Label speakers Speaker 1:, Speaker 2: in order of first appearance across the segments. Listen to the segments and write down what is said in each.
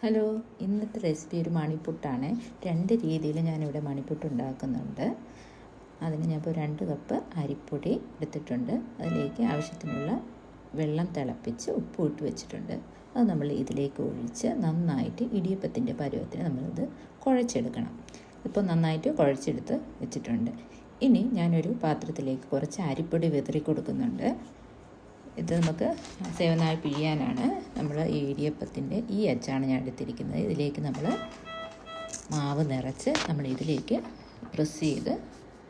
Speaker 1: Hello, ഇന്നത്തെ recipe ഒരു മണിപ്പുട്ടാണ്. രണ്ട് രീതിയിൽ ഞാനിവിടെ മണിപ്പുട്ട് ഉണ്ടാക്കുന്നുണ്ട്. അതിന് ഞാനിപ്പോൾ 2 കപ്പ് അരിപ്പൊടി എടുത്തിട്ടുണ്ട്. അതിലേക്ക് ആവശ്യത്തിനുള്ള വെള്ളം തിളപ്പിച്ച് ഉപ്പ് ഇട്ട് വെച്ചിട്ടുണ്ട്. അത് നമ്മൾ ഇതിലേക്ക് ഒഴിച്ച് നന്നായിട്ട് ഇടിയപ്പത്തിൻ്റെ പരുവത്തിന് നമ്മളിത് കുഴച്ചെടുക്കണം. ഇപ്പോൾ നന്നായിട്ട് കുഴച്ചെടുത്ത് വെച്ചിട്ടുണ്ട്. ഇനി ഞാനൊരു പാത്രത്തിലേക്ക് കുറച്ച് അരിപ്പൊടി വിതറി കൊടുക്കുന്നുണ്ട്. ഇത് നമുക്ക് സേവനായി പിഴിയാനാണ്. നമ്മൾ ഈ ഇടിയപ്പത്തിൻ്റെ ഈ അച്ചാണ് ഞാൻ എടുത്തിരിക്കുന്നത്. ഇതിലേക്ക് നമ്മൾ മാവ് നിറച്ച് നമ്മൾ ഇതിലേക്ക് പ്രസ് ചെയ്ത്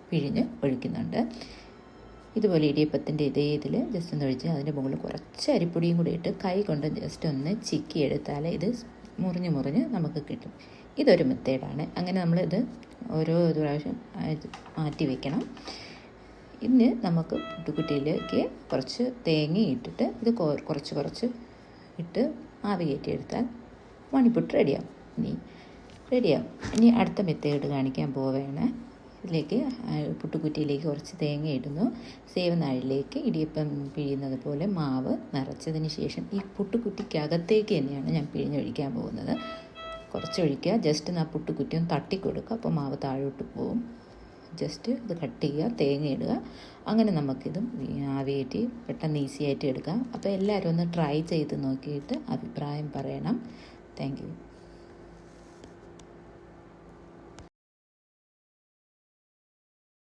Speaker 1: പിഴിഞ്ഞ് ഒഴിക്കുന്നുണ്ട്. ഇതുപോലെ ഇടിയപ്പത്തിൻ്റെ ഇതിൽ ജസ്റ്റ് ഒന്ന് ഒഴിച്ച് അതിൻ്റെ മുകളിൽ കുറച്ച് അരിപ്പൊടിയും കൂടി ഇട്ട് കൈ കൊണ്ട് ജസ്റ്റ് ഒന്ന് ചിക്കി എടുത്താൽ ഇത് മുറിഞ്ഞ് നമുക്ക് കിട്ടും. ഇതൊരു മെത്തേഡാണ്. അങ്ങനെ നമ്മളിത് ഓരോ പ്രാവശ്യം മാറ്റി വയ്ക്കണം. ഇന്ന് നമുക്ക് പുട്ടുകുറ്റിയിലേക്ക് കുറച്ച് തേങ്ങ ഇട്ടിട്ട് ഇത് കുറച്ച് ഇട്ട് ആവി കയറ്റിയെടുത്താൽ മണിപ്പുട്ട് റെഡിയാവും. ഇനി അടുത്ത മെത്തേഡ് കാണിക്കാൻ പോവുകയാണ്. ഇതിലേക്ക് പുട്ടുകുറ്റിയിലേക്ക് കുറച്ച് തേങ്ങ ഇടുന്നു. സേവനാഴിലേക്ക് ഇടിയപ്പം പിഴിയുന്നത് പോലെ മാവ് നിറച്ചതിന് ശേഷം ഈ പുട്ടുകുറ്റിക്കകത്തേക്ക് തന്നെയാണ് ഞാൻ പിഴിഞ്ഞൊഴിക്കാൻ പോകുന്നത്. കുറച്ചൊഴിക്കുക, ജസ്റ്റ് ആ പുട്ടുകുറ്റിയും തട്ടിക്കൊടുക്കുക, അപ്പോൾ മാവ് താഴോട്ട് പോവും. ജസ്റ്റ് ഇത് കട്ട് ചെയ്യുക, തേങ്ങ ഇടുക. അങ്ങനെ നമുക്കിതും ആവിയേറ്റി പെട്ടെന്ന് ഈസി ആയിട്ട് എടുക്കാം. അപ്പോൾ എല്ലാവരും ഒന്ന് ട്രൈ ചെയ്ത് നോക്കിയിട്ട് അഭിപ്രായം പറയണം. Thank you.